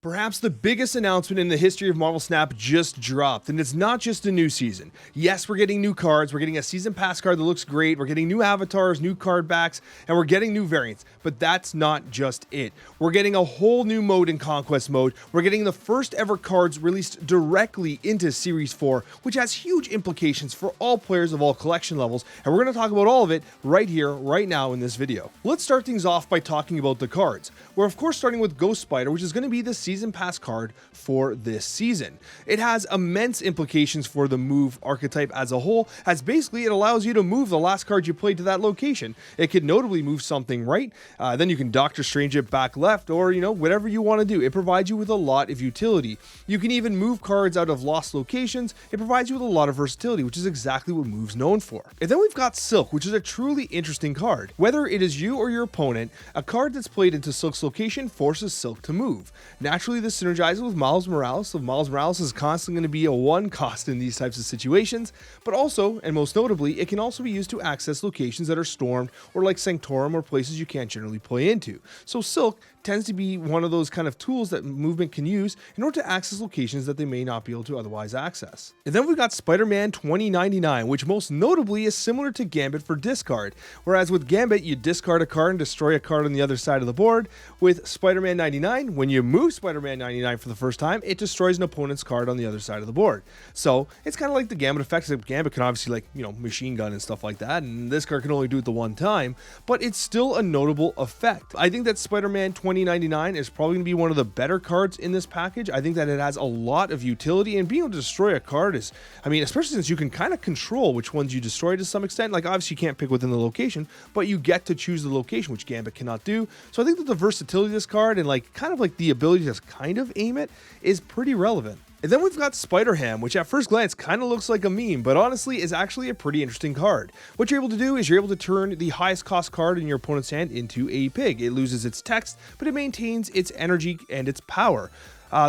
Perhaps the biggest announcement in the history of Marvel Snap just dropped, and it's not just a new season. Yes, we're getting new cards, we're getting a season pass card that looks great, we're getting new avatars, new card backs, and we're getting new variants, but that's not just it. We're getting a whole new mode in Conquest mode, we're getting the first ever cards released directly into Series 4, which has huge implications for all players of all collection levels, and we're going to talk about all of it right here, right now in this video. Let's start things off by talking about the cards. We're of course starting with Ghost Spider, which is going to be the season pass card for this season. It has immense implications for the move archetype as a whole, as basically it allows you to move the last card you played to that location. It could notably move something right, then you can Doctor Strange it back left, or whatever you want to do. It provides you with a lot of utility. You can even move cards out of lost locations. It provides you with a lot of versatility, which is exactly what Move's known for. And then we've got Silk, which is a truly interesting card. Whether it is you or your opponent, a card that's played into Silk's location forces Silk to move. Naturally, this synergizes with Miles Morales, so Miles Morales is constantly going to be a 1 cost in these types of situations, but also, and most notably, it can also be used to access locations that are stormed, or like Sanctorum, or places you can't generally play into. So Silk tends to be one of those kind of tools that movement can use in order to access locations that they may not be able to otherwise access. And then we've got Spider-Man 2099, which most notably is similar to Gambit for discard. Whereas with Gambit, you discard a card and destroy a card on the other side of the board. With Spider-Man 99, when you move Spider-Man 99 for the first time, it destroys an opponent's card on the other side of the board. So it's kind of like the Gambit effect, except Gambit can obviously machine gun and stuff like that, and this card can only do it the one time, but it's still a notable effect. I think that Spider-Man 2099 is probably going to be one of the better cards in this package. I think that it has a lot of utility, and being able to destroy a card is, especially since you can kind of control which ones you destroy to some extent. Like, obviously you can't pick within the location, but you get to choose the location, which Gambit cannot do. So I think that the versatility of this card and the ability to just kind of aim it is pretty relevant. And then we've got Spider-Ham, which at first glance kind of looks like a meme, but honestly is actually a pretty interesting card. What you're able to do is you're able to turn the highest cost card in your opponent's hand into a pig. It loses its text, but it maintains its energy and its power.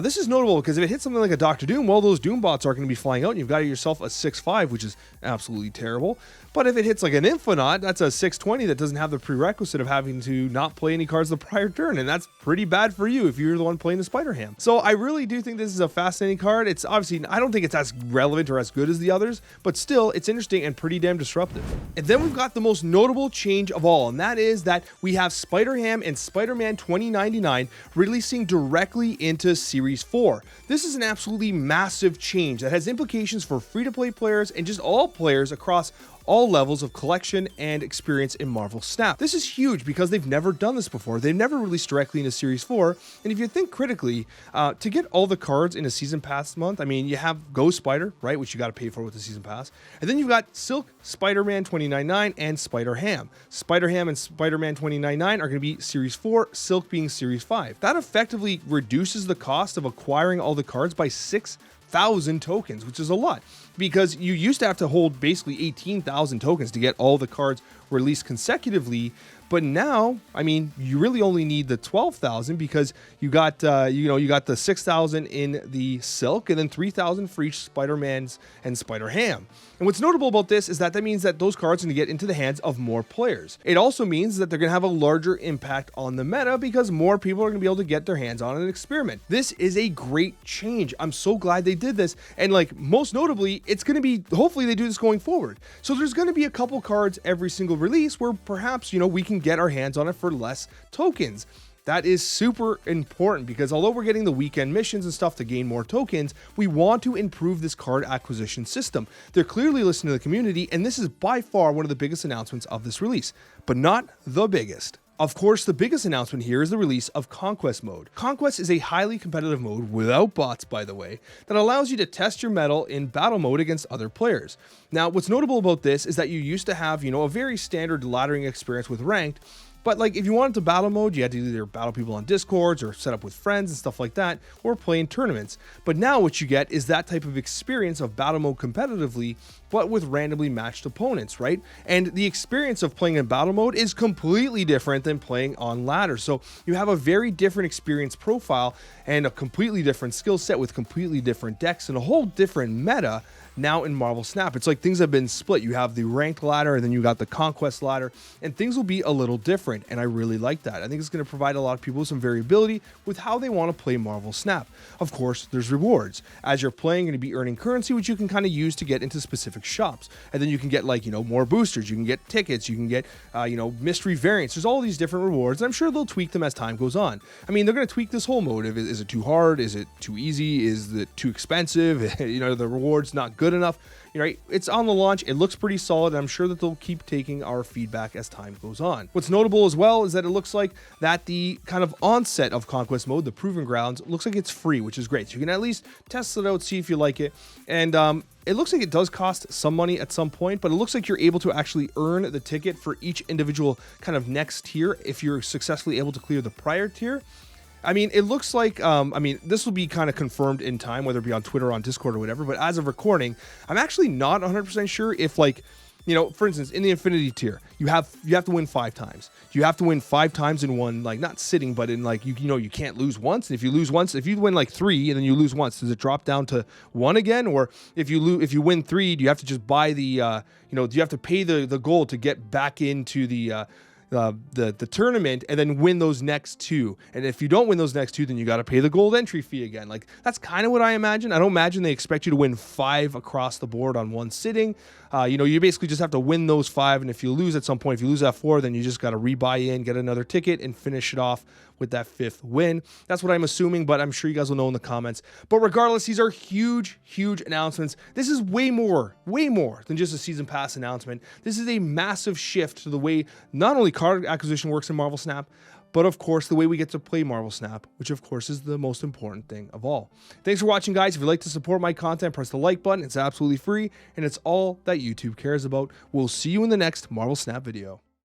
This is notable because if it hits something like a Doctor Doom, well, those Doom bots are going to be flying out and you've got yourself a 6/5, which is absolutely terrible. But if it hits like an Infonaut, that's a 6/20 that doesn't have the prerequisite of having to not play any cards the prior turn, and that's pretty bad for you if you're the one playing the Spider-Ham. So I really do think this is a fascinating card. It's obviously, I don't think it's as relevant or as good as the others, but still, it's interesting and pretty damn disruptive. And then we've got the most notable change of all, and that is that we have Spider-Ham and Spider-Man 2099 releasing directly into Series 4. This is an absolutely massive change that has implications for free-to-play players and just all players across all levels of collection and experience in Marvel Snap. This is huge because they've never done this before. They've never released directly into Series 4, and if you think critically, to get all the cards in a Season Pass month, you have Ghost Spider, right, which you got to pay for with the Season Pass, and then you've got Silk, Spider-Man 2099, and Spider-Ham. Spider-Ham and Spider-Man 2099 are going to be Series 4, Silk being Series 5. That effectively reduces the cost of acquiring all the cards by 6,000 tokens, which is a lot, because you used to have to hold basically 18,000 tokens to get all the cards released consecutively. But now, you really only need the 12,000 because you got the 6,000 in the Silk and then 3,000 for each Spider-Man's and Spider-Ham. And what's notable about this is that means that those cards are going to get into the hands of more players. It also means that they're going to have a larger impact on the meta because more people are going to be able to get their hands on an experiment. This is a great change. I'm so glad they did this. And most notably, it's going to be, hopefully they do this going forward. So there's going to be a couple cards every single release where perhaps, we can get our hands on it for less tokens. That is super important because although we're getting the weekend missions and stuff to gain more tokens, we want to improve this card acquisition system. They're clearly listening to the community, and this is by far one of the biggest announcements of this release, but not the biggest. Of course, the biggest announcement here is the release of Conquest mode. Conquest is a highly competitive mode, without bots by the way, that allows you to test your mettle in battle mode against other players. Now, what's notable about this is that you used to have, a very standard laddering experience with ranked, but if you wanted to battle mode, you had to either battle people on Discords or set up with friends and stuff like that, or play in tournaments. But now what you get is that type of experience of battle mode competitively, but with randomly matched opponents, right? And the experience of playing in battle mode is completely different than playing on ladder. So you have a very different experience profile and a completely different skill set with completely different decks and a whole different meta now in Marvel Snap. It's like things have been split. You have the ranked ladder and then you got the conquest ladder, and things will be a little different, and I really like that. I think it's going to provide a lot of people with some variability with how they want to play Marvel Snap. Of course, there's rewards. As you're playing, you're going to be earning currency, which you can kind of use to get into specific shops, and then you can get, like, you know, more boosters, you can get tickets, you can get you know, mystery variants. There's all these different rewards, and I'm sure they'll tweak them as time goes on. I mean, they're going to tweak this whole mode. Is it too hard? Is it too easy? Is it too expensive? You know, the rewards not good enough. You're right. It's on the launch. It looks pretty solid. And I'm sure that they'll keep taking our feedback as time goes on. What's notable as well is that it looks like that the kind of onset of Conquest mode, the Proving Grounds, looks like it's free, which is great. So you can at least test it out, see if you like it. And it looks like it does cost some money at some point, but it looks like you're able to actually earn the ticket for each individual kind of next tier if you're successfully able to clear the prior tier. I mean, it looks like, I mean, this will be kind of confirmed in time, whether it be on Twitter or on Discord or whatever, but as of recording, I'm actually not 100% sure if, like, you know, for instance, in the Infinity tier, you have to win 5 times. You have to win 5 times in one, like, not sitting, but in, like, you know, you can't lose once. And if you lose once, if you win like 3 and then you lose once, does it drop down to 1 again? Or if you win 3, do you have to just buy the, you know, do you have to pay the gold to get back into the tournament and then win those next 2? And if you don't win those next 2, then you got to pay the gold entry fee again. Like, that's kind of what I imagine. I don't imagine they expect you to win 5 across the board on one sitting. You know, you basically just have to win those 5, and if you lose at some point, if you lose that 4, then you just got to rebuy in, get another ticket, and finish it off with that 5th win. That's what I'm assuming, but I'm sure you guys will know in the comments. But regardless, these are huge, huge announcements. This is way more than just a season pass announcement. This is a massive shift to the way not only card acquisition works in Marvel Snap, but of course the way we get to play Marvel Snap, which of course is the most important thing of all. Thanks for watching, guys. If you'd like to support my content, press the like button. It's absolutely free, and it's all that YouTube cares about. We'll see you in the next Marvel Snap video.